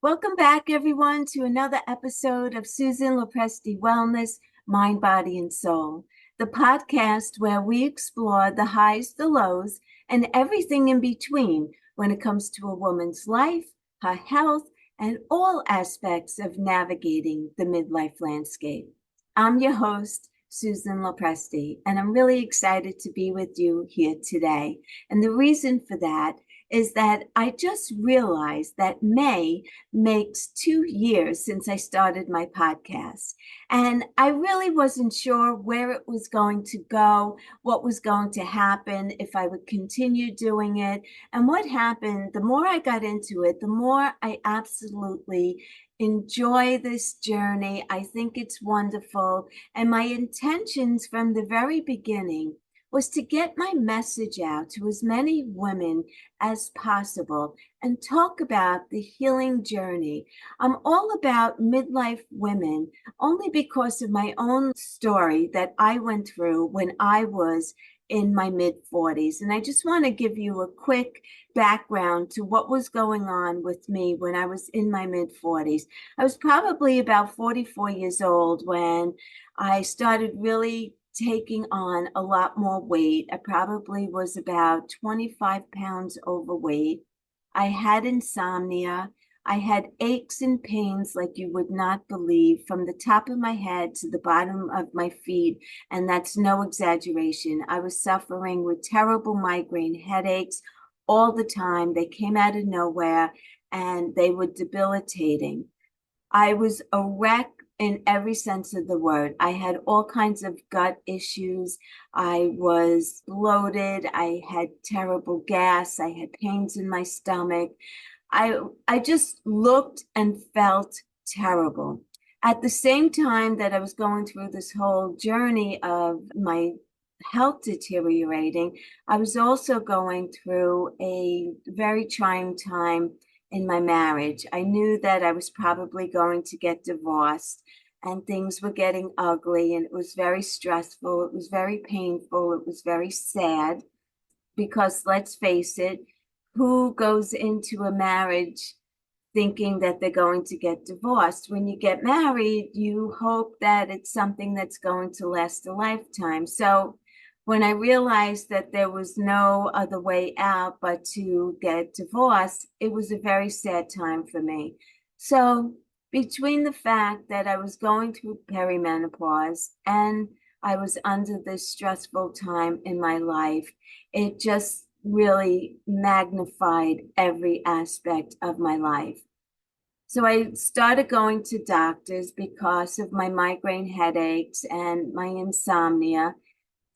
Welcome back, everyone, to another episode of Susan Lopresti Wellness, Mind, Body, and Soul, the podcast where we explore the highs, the lows, and everything in between when it comes to a woman's life, her health, and all aspects of navigating the midlife landscape. I'm your host, Susan Lopresti, and I'm really excited to be with you here today. And the reason for that is that I just realized that May makes 2 years since I started my podcast. And I really wasn't sure where it was going to go, what was going to happen, if I would continue doing it. And what happened, the more I got into it, the more I absolutely enjoy this journey. I think it's wonderful. And my intentions from the very beginning was to get my message out to as many women as possible and talk about the healing journey. I'm all about midlife women only because of my own story that I went through when I was in my mid 40s. And I just want to give you a quick background to what was going on with me when I was in my mid 40s. I was probably about 44 years old when I started really taking on a lot more weight. I probably was about 25 pounds overweight. I had insomnia. I had aches and pains like you would not believe from the top of my head to the bottom of my feet. And that's no exaggeration. I was suffering with terrible migraine headaches all the time. They came out of nowhere and they were debilitating. I was a wreck in every sense of the word. I had all kinds of gut issues. I was bloated. I had terrible gas. I had pains in my stomach. I just looked and felt terrible. At the same time that I was going through this whole journey of my health deteriorating, I was also going through a very trying time in my marriage. I knew that I was probably going to get divorced and things were getting ugly and it was very stressful. It was very painful. It was very sad because let's face it, who goes into a marriage thinking that they're going to get divorced? When you get married, you hope that it's something that's going to last a lifetime. So when I realized that there was no other way out but to get divorced, it was a very sad time for me. So between the fact that I was going through perimenopause and I was under this stressful time in my life, it just really magnified every aspect of my life. So I started going to doctors because of my migraine headaches and my insomnia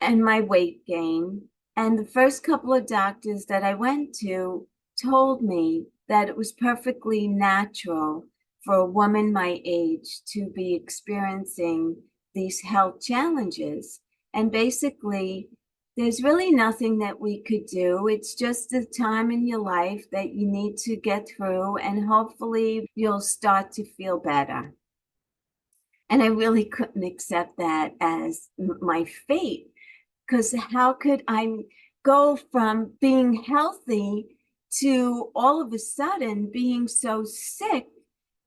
and my weight gain. And the first couple of doctors that I went to told me that it was perfectly natural for a woman my age to be experiencing these health challenges. And basically, there's really nothing that we could do. It's just the time in your life that you need to get through, and hopefully, you'll start to feel better. And I really couldn't accept that as my fate because how could I go from being healthy to all of a sudden being so sick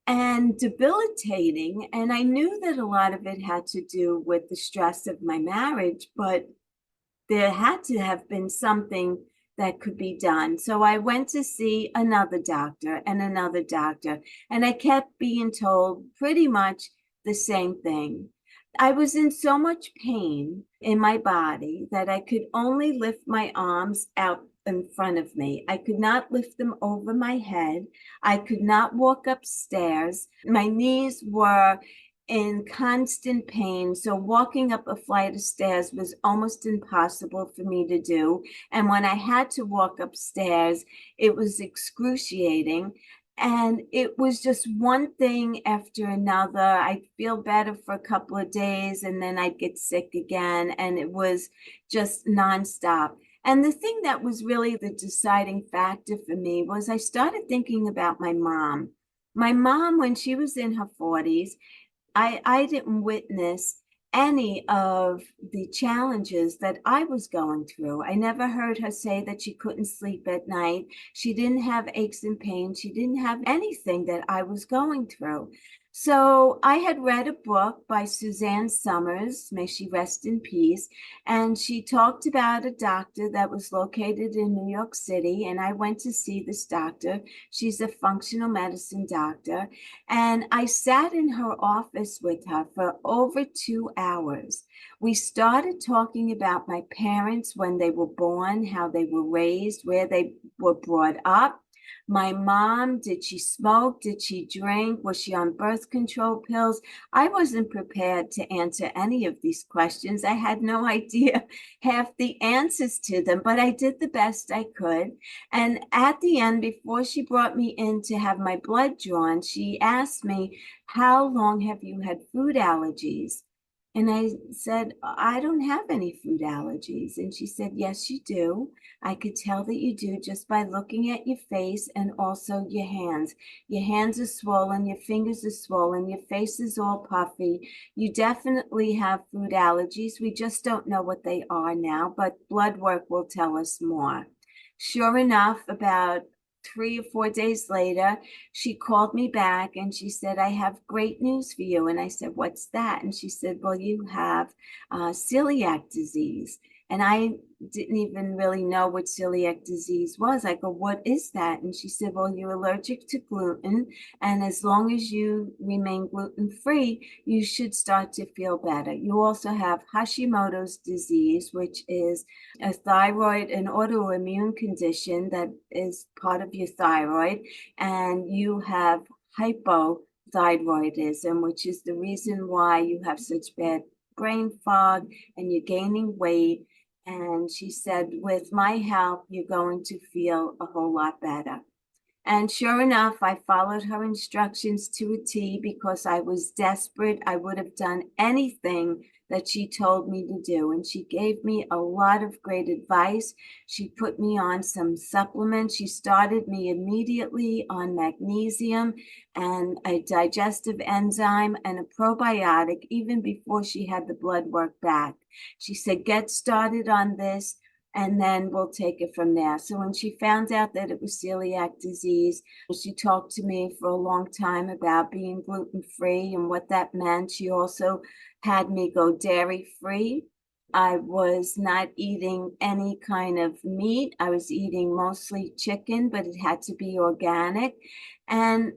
and debilitating? And I knew that a lot of it had to do with the stress of my marriage, but there had to have been something that could be done. So I went to see another doctor and another doctor, and I kept being told pretty much the same thing. I was in so much pain in my body that I could only lift my arms out in front of me. I could not lift them over my head. I could not walk upstairs. My knees were in constant pain. So walking up a flight of stairs was almost impossible for me to do. And when I had to walk upstairs, it was excruciating. And it was just one thing after another. I'd feel better for a couple of days and then I'd get sick again. And it was just nonstop. And the thing that was really the deciding factor for me was I started thinking about my mom. My mom, when she was in her 40s, I didn't witness any of the challenges that I was going through. I never heard her say that she couldn't sleep at night. She didn't have aches and pains. She didn't have anything that I was going through. So I had read a book by Suzanne Summers, may she rest in peace, and she talked about a doctor that was located in New York City, and I went to see this doctor. She's a functional medicine doctor, and I sat in her office with her for over 2 hours. We started talking about my parents, when they were born, how they were raised, where they were brought up. My mom, did she smoke? Did she drink? Was she on birth control pills? I wasn't prepared to answer any of these questions. I had no idea half the answers to them, but I did the best I could. And at the end, before she brought me in to have my blood drawn, she asked me, "How long have you had food allergies?" And I said, "I don't have any food allergies." And she said, "Yes, you do. I could tell that you do just by looking at your face and also your hands. Your hands are swollen, your fingers are swollen, your face is all puffy. You definitely have food allergies. We just don't know what they are now, but blood work will tell us more." Sure enough, about 3 or 4 days later, she called me back and she said, "I have great news for you." And I said, "What's that?" And she said, "Well, you have celiac disease." And I didn't even really know what celiac disease was. I go, "What is that?" And she said, "Well, you're allergic to gluten. And as long as you remain gluten-free, you should start to feel better. You also have Hashimoto's disease, which is a thyroid, an autoimmune condition that is part of your thyroid. And you have hypothyroidism, which is the reason why you have such bad brain fog and you're gaining weight." And she said, "With my help, you're going to feel a whole lot better." And sure enough, I followed her instructions to a T because I was desperate. I would have done anything that she told me to do. And she gave me a lot of great advice. She put me on some supplements. She started me immediately on magnesium and a digestive enzyme and a probiotic, even before she had the blood work back. She said, "Get started on this, and then we'll take it from there." So when she found out that it was celiac disease, she talked to me for a long time about being gluten-free and what that meant. She also had me go dairy-free. I was not eating any kind of meat. I was eating mostly chicken, but it had to be organic. And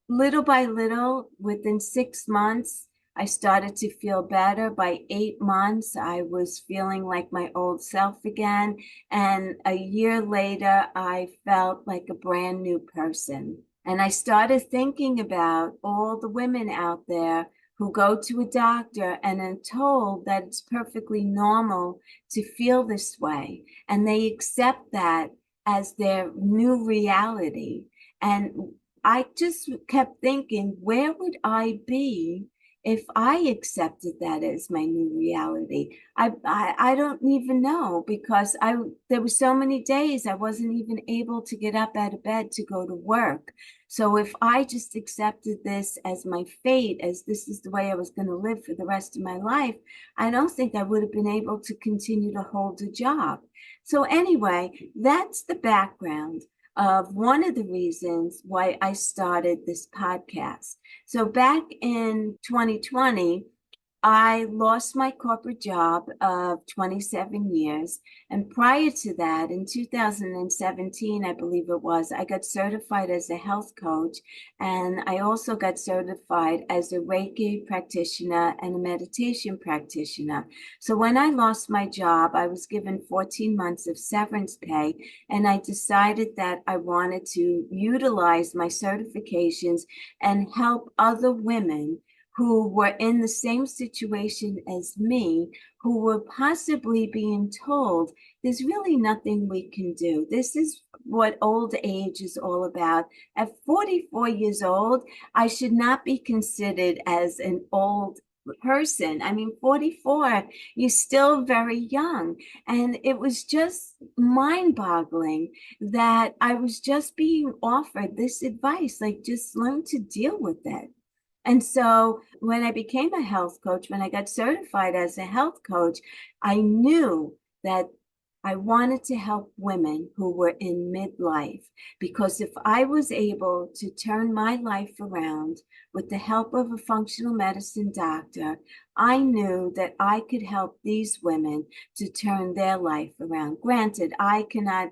little by little, within 6 months, I started to feel better. By 8 months, I was feeling like my old self again. And a year later, I felt like a brand new person. And I started thinking about all the women out there who go to a doctor and are told that it's perfectly normal to feel this way. And they accept that as their new reality. And I just kept thinking, where would I be if I accepted that as my new reality? I don't even know, because there were so many days I wasn't even able to get up out of bed to go to work. So if I just accepted this as my fate, as this is the way I was going to live for the rest of my life, I don't think I would have been able to continue to hold a job. So anyway, that's the background of one of the reasons why I started this podcast. So back in 2020, I lost my corporate job of 27 years. And prior to that, in 2017, I believe it was, I got certified as a health coach. And I also got certified as a Reiki practitioner and a meditation practitioner. So when I lost my job, I was given 14 months of severance pay. And I decided that I wanted to utilize my certifications and help other women who were in the same situation as me, who were possibly being told, "There's really nothing we can do." This is what old age is all about. At 44 years old, I should not be considered as an old person. I mean, 44, you're still very young. And it was just mind-boggling that I was just being offered this advice, like, just learn to deal with it. And so when I became a health coach, when I got certified as a health coach, I knew that I wanted to help women who were in midlife, because if I was able to turn my life around with the help of a functional medicine doctor, I knew that I could help these women to turn their life around. Granted, I cannot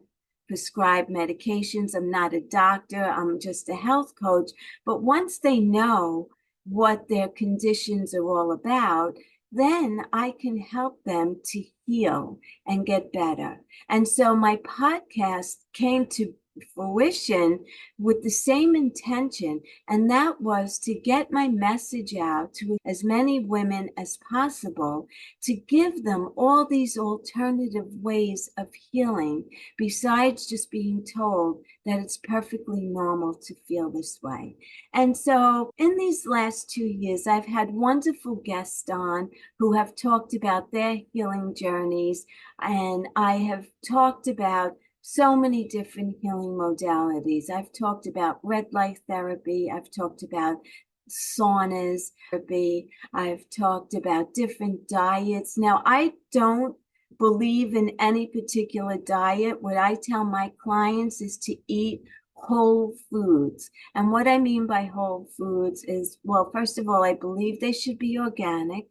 prescribe medications. I'm not a doctor. I'm just a health coach. But once they know what their conditions are all about, then I can help them to heal and get better. And so my podcast came to fruition with the same intention, and that was to get my message out to as many women as possible, to give them all these alternative ways of healing besides just being told that it's perfectly normal to feel this way. And so in these last 2 years, I've had wonderful guests on who have talked about their healing journeys, and I have talked about so many different healing modalities. I've talked about red light therapy. I've talked about saunas therapy. I've talked about different diets. Now, I don't believe in any particular diet. What I tell my clients is to eat whole foods. And what I mean by whole foods is, well, first of all, I believe they should be organic.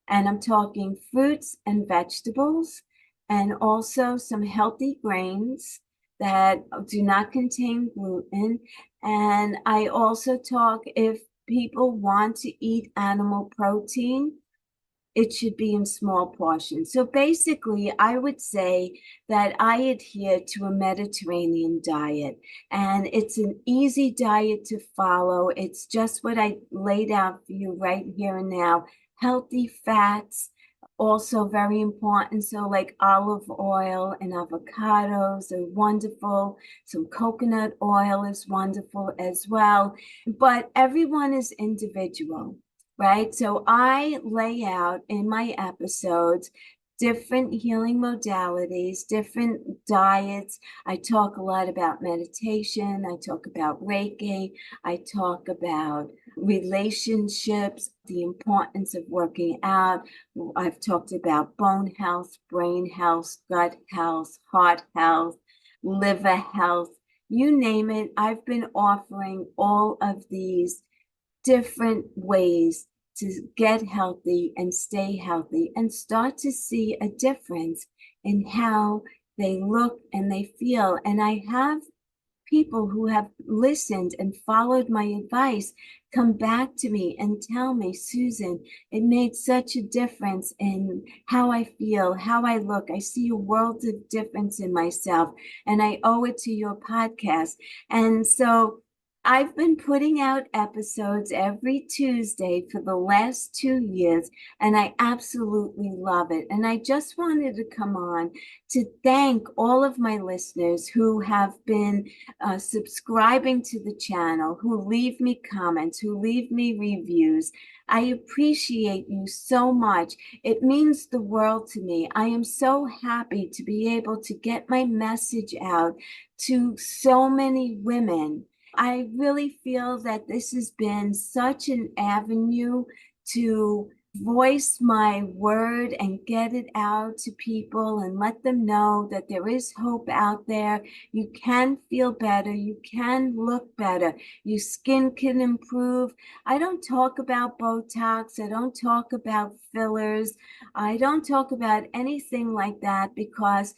And I'm talking fruits and vegetables, and also some healthy grains that do not contain gluten. And I also talk, if people want to eat animal protein, it should be in small portions. So basically, I would say that I adhere to a Mediterranean diet, and it's an easy diet to follow. It's just what I laid out for you right here and now. Healthy fats, also very important. So, like olive oil and avocados are wonderful. Some coconut oil is wonderful as well. But everyone is individual, right? So I lay out in my episodes different healing modalities, different diets. I talk a lot about meditation. I talk about Reiki. I talk about relationships, the importance of working out. I've talked about bone health, brain health, gut health, heart health, liver health, you name it. I've been offering all of these different ways to get healthy and stay healthy and start to see a difference in how they look and they feel. And I have people who have listened and followed my advice come back to me and tell me, Susan, it made such a difference in how I feel, how I look. I see a world of difference in myself, and I owe it to your podcast. And so I've been putting out episodes every Tuesday for the last 2 years, and I absolutely love it. And I just wanted to come on to thank all of my listeners who have been subscribing to the channel, who leave me comments, who leave me reviews. I appreciate you so much. It means the world to me. I am so happy to be able to get my message out to so many women. I really feel that this has been such an avenue to voice my word and get it out to people and let them know that there is hope out there. You can feel better. You can look better. Your skin can improve. I don't talk about Botox. I don't talk about fillers. I don't talk about anything like that, because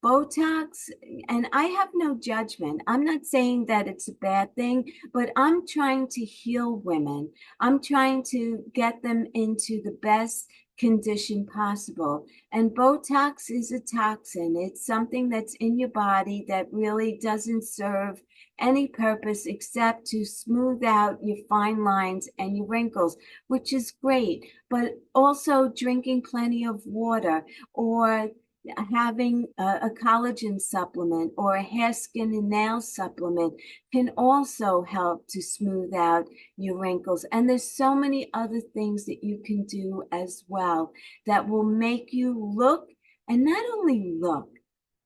Botox, and I have no judgment. I'm not saying that it's a bad thing, but I'm trying to heal women. I'm trying to get them into the best condition possible. And Botox is a toxin. It's something that's in your body that really doesn't serve any purpose except to smooth out your fine lines and your wrinkles, which is great. But also drinking plenty of water, or having a collagen supplement or a hair, skin, and nail supplement can also help to smooth out your wrinkles. And there's so many other things that you can do as well that will make you look, and not only look,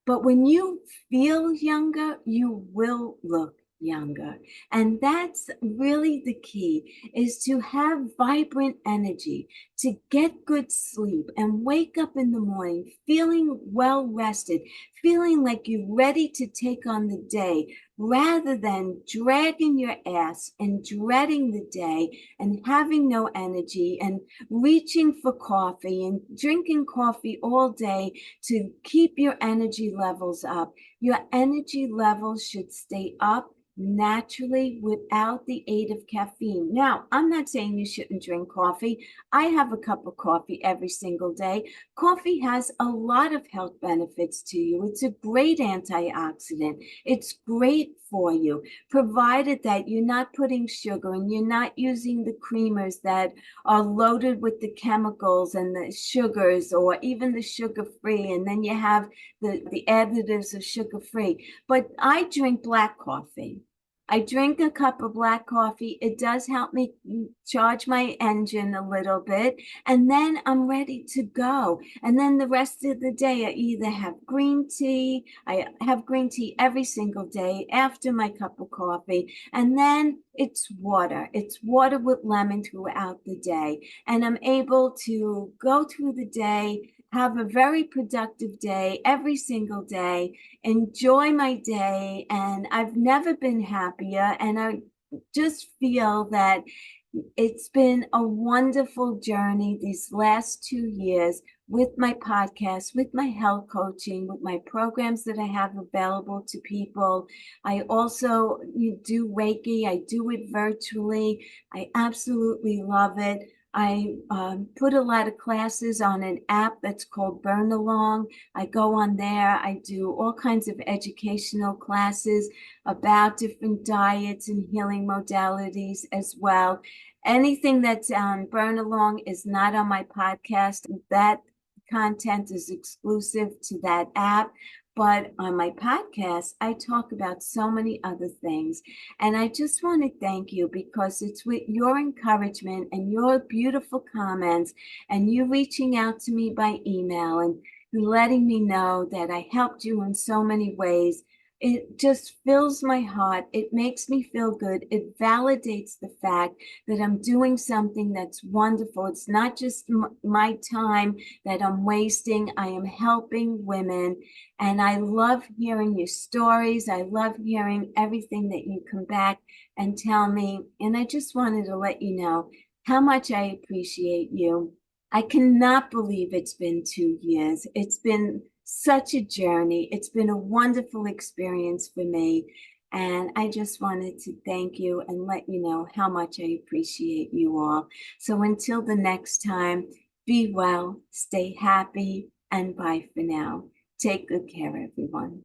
but when you feel younger, you will look younger. And that's really the key, is to have vibrant energy, to get good sleep and wake up in the morning feeling well rested, feeling like you're ready to take on the day, rather than dragging your ass and dreading the day and having no energy and reaching for coffee and drinking coffee all day to keep your energy levels up. Your energy levels should stay up naturally without the aid of caffeine. Now, I'm not saying you shouldn't drink coffee. I have a cup of coffee every single day. Coffee has a lot of health benefits to you. It's a great antioxidant. It's great for you, provided that you're not putting sugar and you're not using the creamers that are loaded with the chemicals and the sugars, or even the sugar-free, and then you have the additives of sugar-free. But I drink black coffee. I drink a cup of black coffee. It does help me charge my engine a little bit, and then I'm ready to go. And then the rest of the day, I either have green tea. I have green tea every single day after my cup of coffee, and then it's water. It's water with lemon throughout the day. And I'm able to go through the day, have a very productive day every single day, enjoy my day. And I've never been happier. And I just feel that it's been a wonderful journey these last 2 years with my podcast, with my health coaching, with my programs that I have available to people. I also do Reiki. I do it virtually. I absolutely love it. I put a lot of classes on an app that's called Burn Along. I go on there. I do all kinds of educational classes about different diets and healing modalities as well. Anything that's on Burn Along is not on my podcast. That content is exclusive to that app. But on my podcast, I talk about so many other things. And I just want to thank you, because it's with your encouragement and your beautiful comments and you reaching out to me by email and letting me know that I helped you in so many ways. It just fills my heart. It makes me feel good. It validates the fact that I'm doing something that's wonderful. It's not just my time that I'm wasting. I am helping women. And I love hearing your stories. I love hearing everything that you come back and tell me. And I just wanted to let you know how much I appreciate you. I cannot believe it's been 2 years. It's been such a journey. It's been a wonderful experience for me. And I just wanted to thank you and let you know how much I appreciate you all. So until the next time, be well, stay happy, and bye for now. Take good care, everyone.